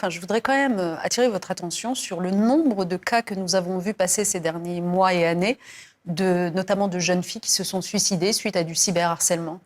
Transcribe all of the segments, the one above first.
Enfin, je voudrais quand même attirer votre attention sur le nombre de cas que nous avons vus passer ces derniers mois et années, notamment de jeunes filles qui se sont suicidées suite à du cyberharcèlement.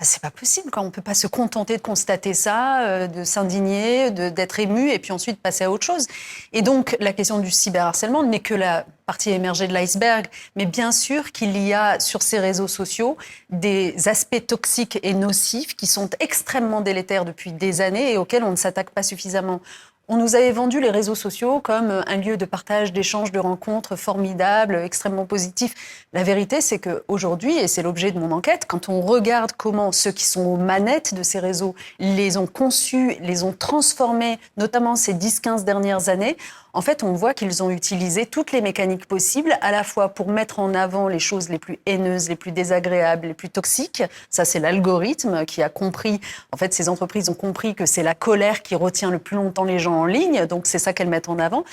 C'est pas possible, quoi. On ne peut pas se contenter de constater ça, de s'indigner, d'être ému et puis ensuite passer à autre chose. Et donc, la question du cyberharcèlement n'est que la partie émergée de l'iceberg. Mais bien sûr qu'il y a sur ces réseaux sociaux des aspects toxiques et nocifs qui sont extrêmement délétères depuis des années et auxquels on ne s'attaque pas suffisamment. On nous avait vendu les réseaux sociaux comme un lieu de partage, d'échange, de rencontres formidable, extrêmement positif. La vérité, c'est qu'aujourd'hui, et c'est l'objet de mon enquête, quand on regarde comment ceux qui sont aux manettes de ces réseaux les ont conçus, les ont transformés, notamment ces 10-15 dernières années, en fait, on voit qu'ils ont utilisé toutes les mécaniques possibles, à la fois pour mettre en avant les choses les plus haineuses, les plus désagréables, les plus toxiques. Ça, c'est l'algorithme qui a compris. En fait, ces entreprises ont compris que c'est la colère qui retient le plus longtemps les gens en ligne. Donc, c'est ça qu'elles mettent en avant.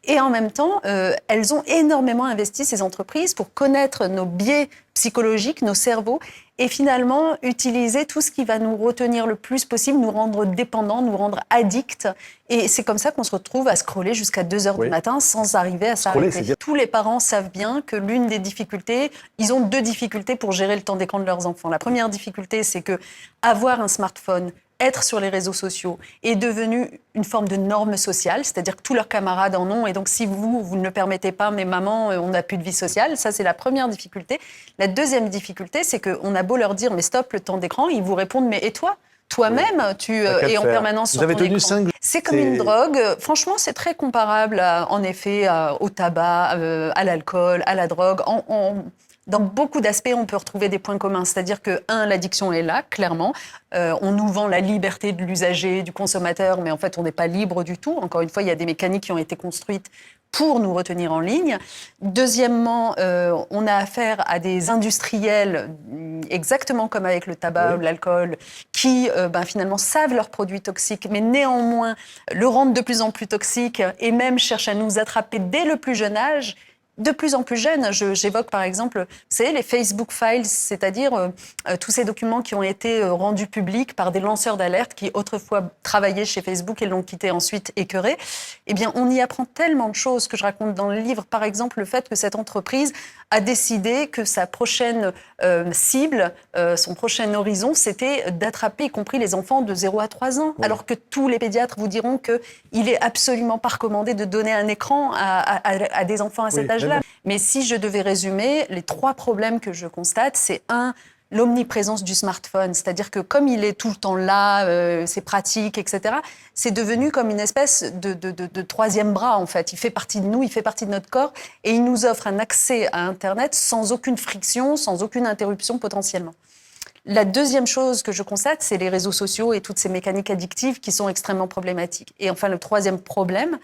Et en même temps, elles ont énormément investi, ces entreprises, pour connaître nos biais psychologiques, nos cerveaux, et finalement utiliser tout ce qui va nous retenir le plus possible, nous rendre dépendants, nous rendre addicts. Et c'est comme ça qu'on se retrouve à scroller jusqu'à 2h du matin sans arriver à s'arrêter. Tous les parents savent bien que l'une des difficultés, ils ont 2 difficultés pour gérer le temps d'écran de leurs enfants. La première difficulté, c'est que avoir un smartphone, être sur les réseaux sociaux est devenu une forme de norme sociale, c'est-à-dire que tous leurs camarades en ont, et donc si vous ne le permettez pas, mais maman, on n'a plus de vie sociale, ça c'est la première difficulté. La deuxième difficulté, c'est qu'on a beau leur dire, mais stop le temps d'écran, ils vous répondent, mais et toi ? Toi-même, tu es en permanence sur ton écran. C'est comme une drogue. Franchement, c'est très comparable, en effet, au tabac, à l'alcool, à la drogue. Dans beaucoup d'aspects, on peut retrouver des points communs. C'est-à-dire que, l'addiction est là, clairement. On nous vend la liberté de l'usager, du consommateur, mais en fait, on n'est pas libre du tout. Encore une fois, il y a des mécaniques qui ont été construites pour nous retenir en ligne. Deuxièmement, on a affaire à des industriels, exactement comme avec le tabac ou l'alcool, qui finalement savent leurs produits toxiques, mais néanmoins le rendent de plus en plus toxique et même cherchent à nous attraper dès le plus jeune âge. De plus en plus jeunes, j'évoque par exemple, vous savez, les Facebook Files, c'est-à-dire tous ces documents qui ont été rendus publics par des lanceurs d'alerte qui autrefois travaillaient chez Facebook et l'ont quitté ensuite écœuré. Eh bien, on y apprend tellement de choses que je raconte dans le livre. Par exemple, le fait que cette entreprise a décidé que sa prochaine cible, son prochain horizon, c'était d'attraper, y compris les enfants de 0 à 3 ans. Alors que tous les pédiatres vous diront qu'il est absolument pas recommandé de donner un écran à des enfants à cet âge-là. Mais si je devais résumer, les 3 problèmes que je constate, c'est 1, l'omniprésence du smartphone. C'est-à-dire que comme il est tout le temps là, c'est pratique, etc., c'est devenu comme une espèce de troisième bras, en fait. Il fait partie de nous, il fait partie de notre corps, et il nous offre un accès à Internet sans aucune friction, sans aucune interruption potentiellement. La deuxième chose que je constate, c'est les réseaux sociaux et toutes ces mécaniques addictives qui sont extrêmement problématiques. Et enfin, le troisième problème,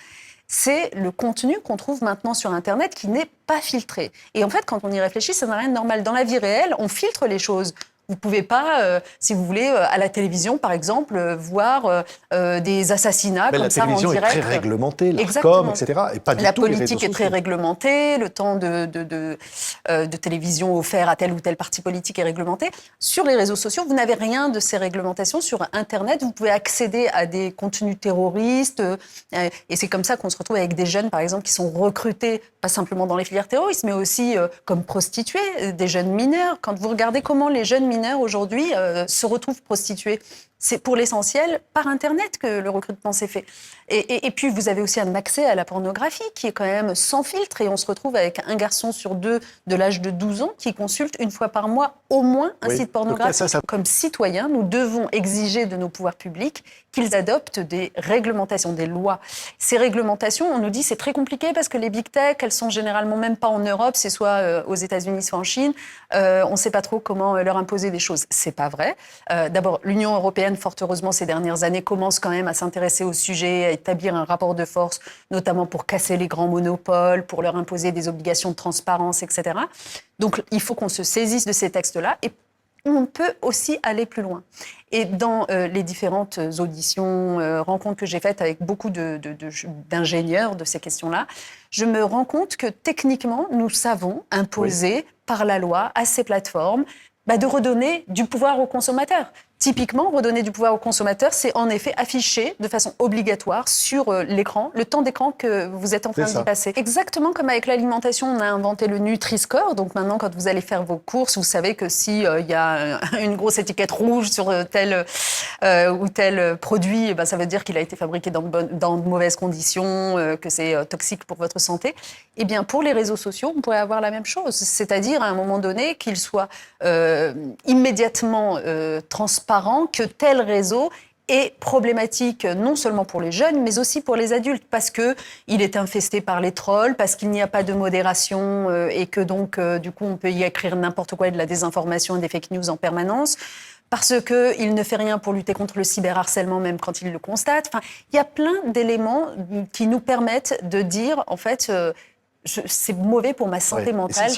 c'est le contenu qu'on trouve maintenant sur Internet qui n'est pas filtré. Et en fait, quand on y réfléchit, ça n'a rien de normal. Dans la vie réelle, on filtre les choses. Vous ne pouvez pas, si vous voulez, à la télévision, par exemple, voir des assassinats comme ça en direct. La télévision est très réglementée, l'ARCOM, etc. Et pas du la tout les réseaux politique est très réglementée, le temps de télévision offert à tel ou tel parti politique est réglementé. Sur les réseaux sociaux, vous n'avez rien de ces réglementations. Sur Internet, vous pouvez accéder à des contenus terroristes. Et c'est comme ça qu'on se retrouve avec des jeunes, par exemple, qui sont recrutés, pas simplement dans les filières terroristes, mais aussi comme prostituées, des jeunes mineurs. Quand vous regardez comment les jeunes mineurs aujourd'hui se retrouvent prostitués, c'est pour l'essentiel par Internet que le recrutement s'est fait. Et puis, vous avez aussi un accès à la pornographie qui est quand même sans filtre. Et on se retrouve avec un garçon sur 2 de l'âge de 12 ans qui consulte une fois par mois au moins un site pornographique. Comme citoyens, nous devons exiger de nos pouvoirs publics qu'ils adoptent des réglementations, des lois. Ces réglementations, on nous dit c'est très compliqué parce que les big tech, elles sont généralement même pas en Europe, c'est soit aux États-Unis, soit en Chine. On ne sait pas trop comment leur imposer des choses. C'est pas vrai. D'abord, l'Union européenne, fort heureusement, ces dernières années, commence quand même à s'intéresser au sujet, à établir un rapport de force, notamment pour casser les grands monopoles, pour leur imposer des obligations de transparence, etc. Donc, il faut qu'on se saisisse de ces textes-là et on peut aussi aller plus loin. Et dans les différentes auditions, rencontres que j'ai faites avec beaucoup d'ingénieurs de ces questions-là, je me rends compte que techniquement, nous savons imposer par la loi à ces plateformes de redonner du pouvoir aux consommateurs. Typiquement, redonner du pouvoir aux consommateurs, c'est en effet afficher de façon obligatoire sur l'écran le temps d'écran que vous êtes en train d'y passer. Exactement comme avec l'alimentation, on a inventé le Nutri-Score. Donc maintenant, quand vous allez faire vos courses, vous savez que s'il y a une grosse étiquette rouge sur tel ou tel produit, ben, ça veut dire qu'il a été fabriqué dans de mauvaises conditions, que c'est toxique pour votre santé. Eh bien, pour les réseaux sociaux, on pourrait avoir la même chose. C'est-à-dire, à un moment donné, qu'il soit immédiatement transparent que tel réseau est problématique non seulement pour les jeunes, mais aussi pour les adultes, parce qu'il est infesté par les trolls, parce qu'il n'y a pas de modération et que donc, du coup, on peut y écrire n'importe quoi et de la désinformation et des fake news en permanence, parce qu'il ne fait rien pour lutter contre le cyberharcèlement, même quand il le constate. Enfin, il y a plein d'éléments qui nous permettent de dire, en fait, c'est mauvais pour ma santé mentale.